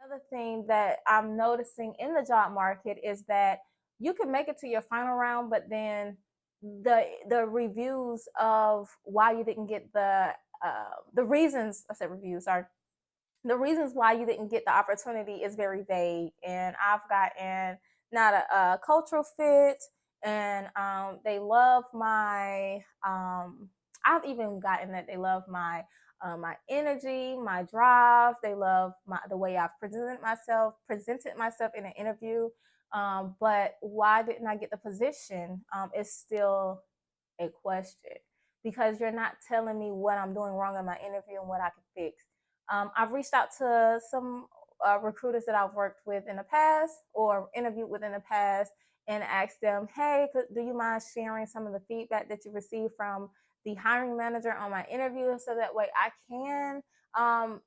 Another thing that I'm noticing in the job market is that you can make it to your final round, but then the reviews of why you didn't get the reasons, I said reviews, sorry, the reasons why you didn't get the opportunity is very vague. And I've gotten not a cultural fit, and they love my I've even gotten that they love my energy, my drive. They love the way I've presented myself in an interview. But why didn't I get the position? Is still a question, because you're not telling me what I'm doing wrong in my interview and what I can fix. I've reached out to some recruiters that I've worked with in the past or interviewed with in the past, and asked them, hey, do you mind sharing some of the feedback that you received from the hiring manager on my interview, so that way I can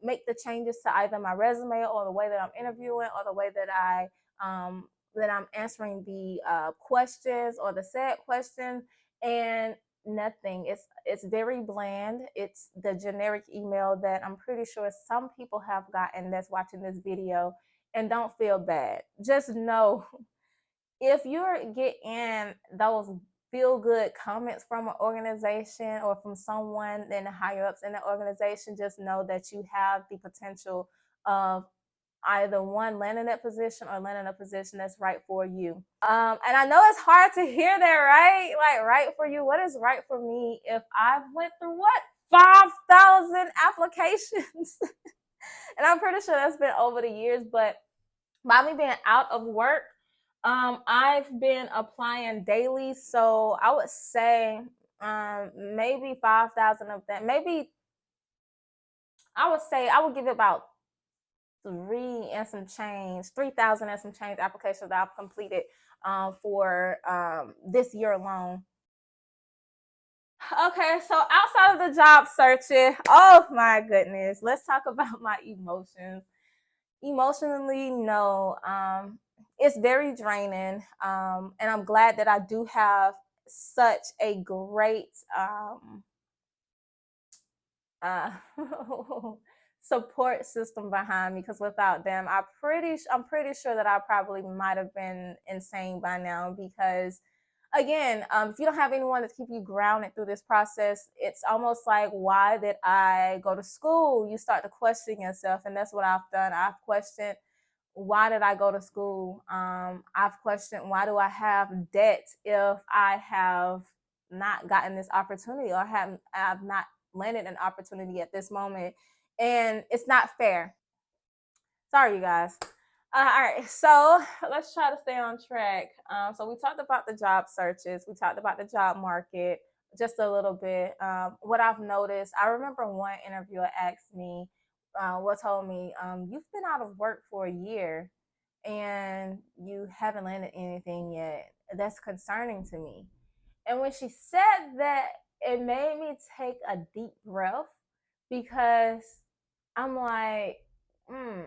make the changes to either my resume or the way that I'm interviewing or the way that I'm answering the questions or the said questions. And nothing. It's very bland. It's the generic email that I'm pretty sure some people have gotten that's watching this video. And don't feel bad. Just know, if you're getting those feel good comments from an organization or from someone in the higher ups in the organization, just know that you have the potential of either one, landing that position or landing a position that's right for you. And I know it's hard to hear that, right? Like, right for you. What is right for me if I've went through what? 5,000 applications. And I'm pretty sure that's been over the years, but by me being out of work, I've been applying daily. So I would say maybe 5,000 of that. Maybe I would say I would give it about 3,000 and some change applications that I've completed for this year alone. Okay, so outside of the job searching, oh my goodness, let's talk about my emotions. Emotionally, no, it's very draining, and I'm glad that I do have such a great uh, support system behind me, because without them, I'm pretty sure that I probably might have been insane by now. Because again, if you don't have anyone to keep you grounded through this process, it's almost like, why did I go to school? You start to question yourself, and that's what I've done. I've questioned, why did I go to school? I've questioned, why do I have debt if I have not gotten this opportunity, or I've not landed an opportunity at this moment, and it's not fair. Sorry, you guys. All right, so let's try to stay on track. So we talked about the job searches, we talked about the job market just a little bit. What I've noticed, I remember one interviewer asked me, told me, you've been out of work for a year and you haven't landed anything yet. That's concerning to me. And when she said that, it made me take a deep breath, because I'm like, mm.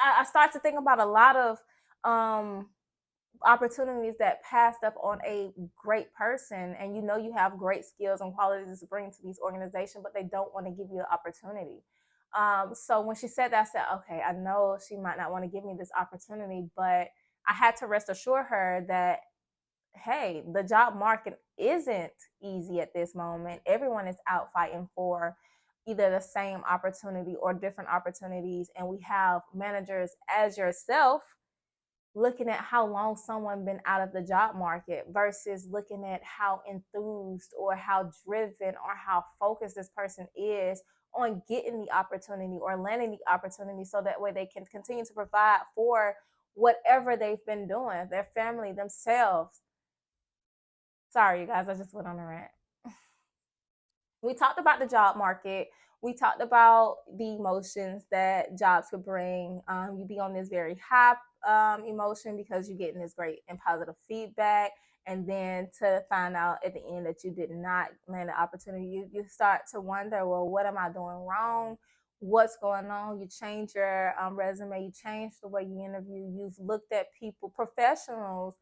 I start to think about a lot of um, opportunities that passed up on a great person, and you know you have great skills and qualities to bring to these organizations, but they don't want to give you the opportunity. So when she said that, I said, okay, I know she might not want to give me this opportunity, but I had to rest assure her that, hey, the job market isn't easy at this moment. Everyone is out fighting for either the same opportunity or different opportunities. And we have managers as yourself looking at how long someone been out of the job market versus looking at how enthused or how driven or how focused this person is on getting the opportunity or landing the opportunity, so that way they can continue to provide for whatever they've been doing, their family, themselves. Sorry, you guys, I just went on a rant. We talked about the job market. We talked about the emotions that jobs could bring. You be on this very high emotion because you're getting this great and positive feedback. And then to find out at the end that you did not land the opportunity, you start to wonder, well, what am I doing wrong? What's going on? You change your resume, you change the way you interview, you've looked at people, professionals,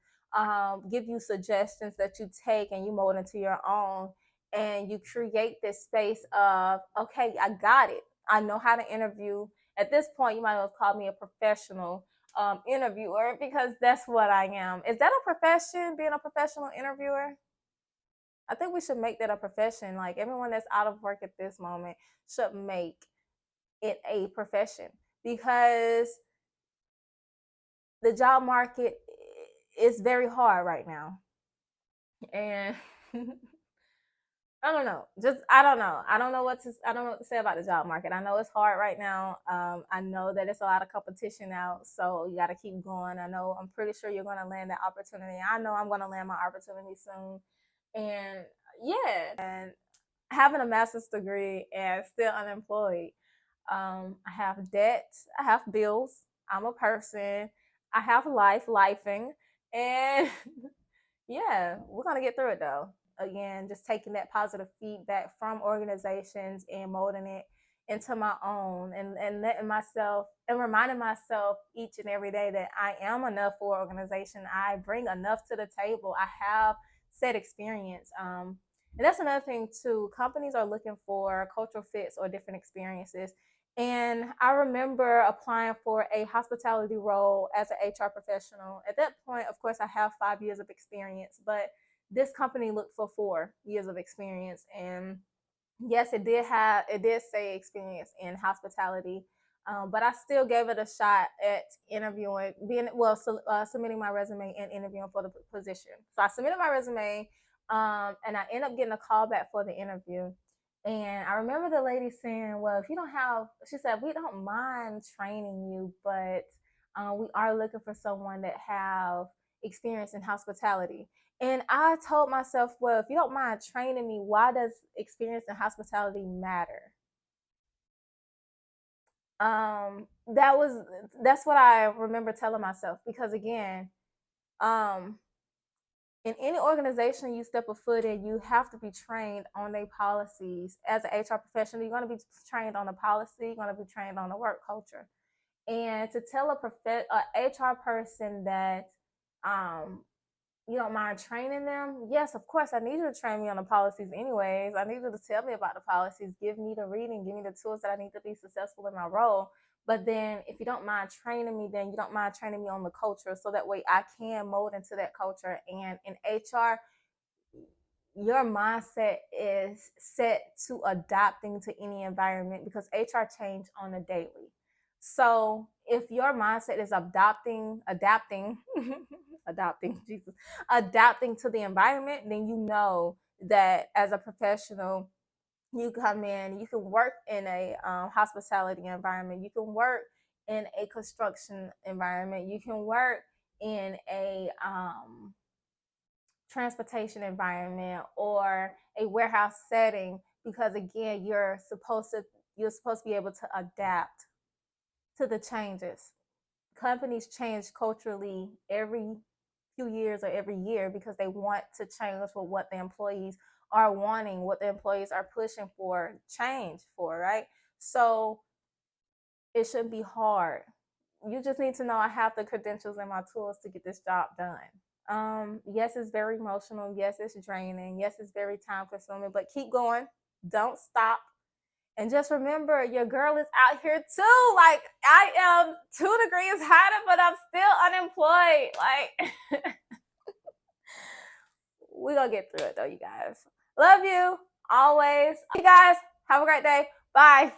give you suggestions that you take and you mold into your own, and you create this space of, okay, I got it, I know how to interview, At this point, you might as well call me a professional interviewer, because that's what I am. Is that a profession, being a professional interviewer? I think we should make that a profession. Like, everyone that's out of work at this moment should make it a profession, because the job market is very hard right now. And I don't know. Just I don't know. I don't know what to say about the job market. I know it's hard right now. I know that it's a lot of competition out, so you got to keep going. I'm pretty sure you're going to land that opportunity. I know I'm going to land my opportunity soon. And yeah, and having a master's degree and still unemployed. I have debt. I have bills. I'm a person. I have lifing, and yeah, we're gonna get through it though. Again, just taking that positive feedback from organizations and molding it into my own, and letting myself and reminding myself each and every day that I am enough for an organization. I bring enough to the table. I have said experience. And that's another thing too. Companies are looking for cultural fits or different experiences. And I remember applying for a hospitality role as an HR professional. At that point, of course, I have 5 years of experience, but this company looked for 4 years of experience. And yes, it did say experience in hospitality, but I still gave it a shot at interviewing, submitting my resume and interviewing for the position. So I submitted my resume, and I ended up getting a call back for the interview. And I remember the lady saying, "Well, if you don't have," she said, "we don't mind training you, but we are looking for someone that have experience in hospitality." And I told myself, well, if you don't mind training me, why does experience in hospitality matter? That's what I remember telling myself, because again, um, in any organization you step a foot in, you have to be trained on their policies. As an HR professional, you're going to be trained on the policy, you're going to be trained on the work culture. And to tell a HR person that um, you don't mind training them, yes, of course, I need you to train me on the policies anyways. I need you to tell me about the policies, give me the reading, give me the tools that I need to be successful in my role. But then if you don't mind training me, then you don't mind training me on the culture, so that way I can mold into that culture. And in HR, your mindset is set to adapting to any environment, because HR change on a daily. So if your mindset is adapting, adopting, Jesus, adapting to the environment, then you know that as a professional, you come in, you can work in a hospitality environment, you can work in a construction environment, you can work in a transportation environment or a warehouse setting, because again, you're supposed to be able to adapt to the changes. Companies change culturally every few years or every year, because they want to change for what the employees are wanting, what the employees are pushing for change for, right? So it shouldn't be hard. You just need to know I have the credentials and my tools to get this job done. Yes, it's very emotional. Yes, it's draining. Yes, it's very time consuming, but keep going. Don't stop. And just remember, your girl is out here too. Like, I am 2 degrees hotter, but I'm still unemployed. Like, we're going to get through it though, you guys. Love you always. You guys, have a great day. Bye.